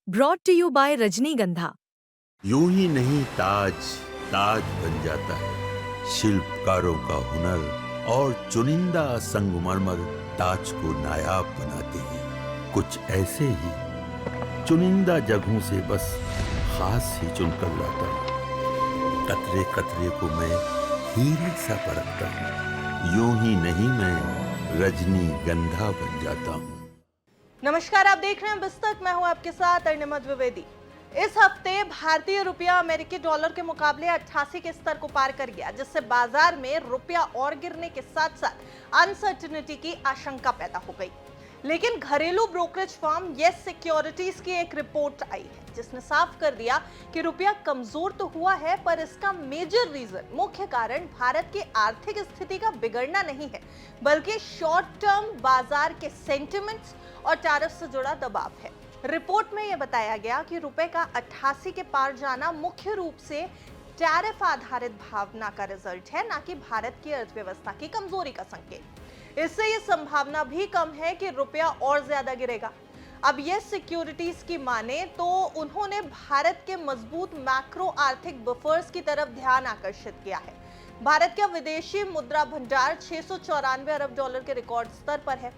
Brought to you bye रजनीगंधा। यूं ही नहीं ताज ताज बन जाता है। शिल्पकारों का हुनर और चुनिंदा संगमरमर ताज को नायाब बनाते हैं। कुछ ऐसे ही चुनिंदा जगहों से बस खास ही चुनकर लाता हूँ। कतरे कतरे को मैं हीरे सा परखता हूँ। यूं ही नहीं मैं रजनीगंधा बन जाता हूँ। नमस्कार, आप देख रहे हैं बिस्तक। मैं हूं आपके साथ अर्णिमा द्विवेदी। इस हफ्ते भारतीय रुपया अमेरिकी डॉलर के मुकाबले 88 के स्तर को पार कर गया, जिससे बाजार में रुपया और गिरने के साथ साथ अनसर्टेनिटी की आशंका पैदा हो गई। लेकिन घरेलू ब्रोकरेज फर्म येस सिक्योरिटीज की एक रिपोर्ट आई है जिसने साफ कर दिया कि रुपया कमजोर तो हुआ है, पर इसका मेजर रीजन, मुख्य कारण भारत की आर्थिक स्थिति का बिगड़ना नहीं है, बल्कि शॉर्ट टर्म बाजार के सेंटिमेंट्स और टैरिफ से जुड़ा दबाव है। रिपोर्ट में यह बताया गया कि रुपए का 88 के पार जाना मुख्य रूप से टैरिफ आधारित भावना का रिजल्ट है, ना कि भारत की अर्थव्यवस्था की कमजोरी का संकेत। इससे यह संभावना भी कम है कि रुपया और ज्यादा गिरेगा। अब ये सिक्योरिटीज की माने तो उन्होंने भारत के मजबूत मैक्रो आर्थिक बफर्स की तरफ ध्यान आकर्षित किया है। भारत का विदेशी मुद्रा भंडार 694 अरब डॉलर के रिकॉर्ड स्तर पर है।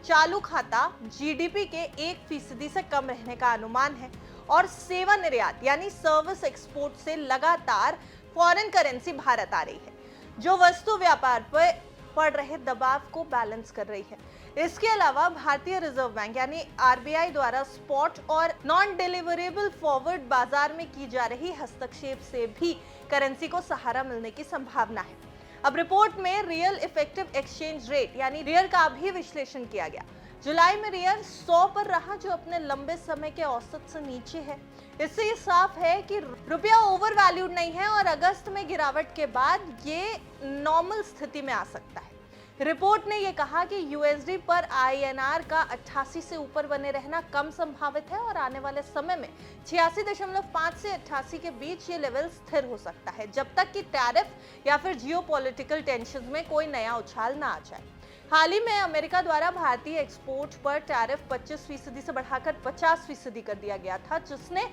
चालू खाता जीडीपी के 1% से कम रहने का अनुमान है और सेवा निर्यात यानी सर्विस एक्सपोर्ट से लगातार फॉरेन करेंसी भारत आ रही है, जो वस्तु व्यापार पर पड़ रहे दबाव को बैलेंस कर रही है। इसके अलावा भारतीय रिजर्व बैंक यानी आरबीआई द्वारा स्पॉट और नॉन डिलीवरेबल फॉरवर्ड बाजार में की जा रही हस्तक्षेप से भी करेंसी को सहारा मिलने की संभावना है। अब रिपोर्ट में रियल इफेक्टिव एक्सचेंज रेट यानी रियल का भी विश्लेषण किया गया। जुलाई में रियल 100 पर रहा, जो अपने लंबे समय के औसत से नीचे है। इससे ये साफ है कि रुपया ओवर वैल्यूड नहीं है और अगस्त में गिरावट के बाद ये नॉर्मल स्थिति में आ सकता है। रिपोर्ट ने यह कहा कि यूएसडी पर आईएनआर का 88 से ऊपर बने रहना कम संभावित है और आने वाले समय में 86.5 से 88 के बीच ये लेवल स्थिर हो सकता है, जब तक कि टैरिफ या फिर जियोपॉलिटिकल टेंशन में कोई नया उछाल ना आ जाए। हाल ही में अमेरिका द्वारा भारतीय एक्सपोर्ट पर टैरिफ 25% से बढ़ाकर 50% कर दिया गया था, जिसने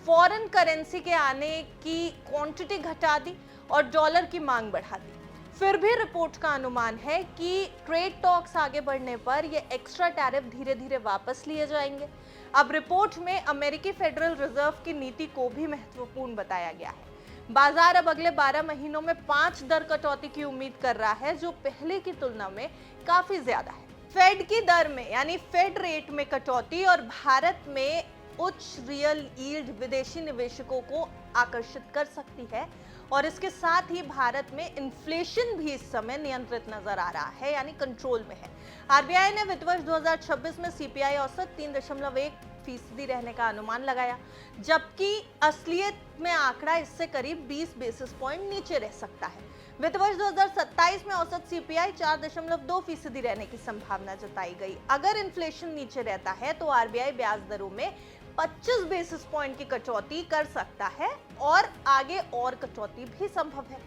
फॉरेन करेंसी के आने की क्वांटिटी घटा दी और डॉलर की मांग बढ़ा दी। फिर भी रिपोर्ट का अनुमान है कि ट्रेड टॉक्स आगे बढ़ने पर ये एक्स्ट्रा टैरिफ धीरे धीरे वापस लिए जाएंगे। अब रिपोर्ट में अमेरिकी फेडरल रिजर्व की नीति को भी महत्वपूर्ण बताया गया है। बाजार अब अगले 12 महीनों में 5 दर कटौती की उम्मीद कर रहा है, जो पहले की तुलना में काफी ज्यादा है। फेड की दर में यानी फेड रेट में कटौती और भारत में उच्च रियल यील्ड विदेशी निवेशकों को आकर्षित कर सकती है और इसके साथ ही भारत में इन्फ्लेशन भी इस समय नियंत्रित नजर आ रहा है, यानी कंट्रोल में है। आरबीआई ने वित्त वर्ष 2026 में सीपीआई औसत 3.1% रहने का अनुमान लगाया, जबकि असलियत में आंकड़ा इससे करीब 20 बेसिस पॉइंट नीचे रह सकता है। वित्त वर्ष 2027 में औसत सीपीआई 4.2% रहने की संभावना जताई गई। अगर इन्फ्लेशन नीचे रहता है तो आरबीआई ब्याज दरों में 25 बेसिस पॉइंट की कटौती कर सकता है और आगे और कटौती भी संभव है।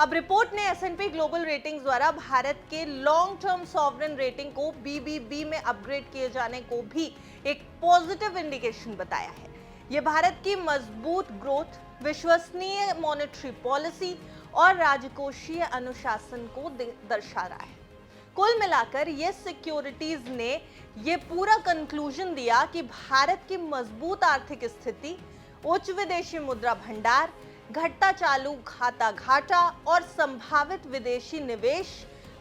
अब रिपोर्ट ने एस&पी ग्लोबल रेटिंग्स द्वारा भारत के लॉन्ग टर्म सॉवरेन रेटिंग को BBB में अपग्रेड किए जाने को भी एक पॉजिटिव इंडिकेशन बताया है। यह भारत की मजबूत ग्रोथ, विश्वसनीय मॉनेटरी पॉलिसी और राजकोषीय अनुशासन को दर्शा रहा है। कुल मिलाकर ये सिक्योरिटीज ने ये पूरा कंक्लूजन दिया कि भारत की मजबूत आर्थिक स्थिति, उच्च विदेशी मुद्रा भंडार, घटता चालू खाता घाटा और संभावित विदेशी निवेश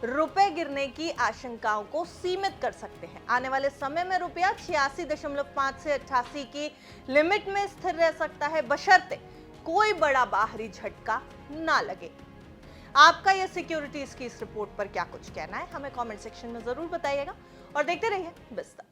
रुपए गिरने की आशंकाओं को सीमित कर सकते हैं। आने वाले समय में रुपया 86.5 से 88 की लिमिट में स्थिर रह सकता है, बशर्ते कोई बड़ा बाहरी झटका ना लगे। आपका यह सिक्योरिटीज की इस रिपोर्ट पर क्या कुछ कहना है, हमें कमेंट सेक्शन में जरूर बताइएगा और देखते रहिए बिस्तक।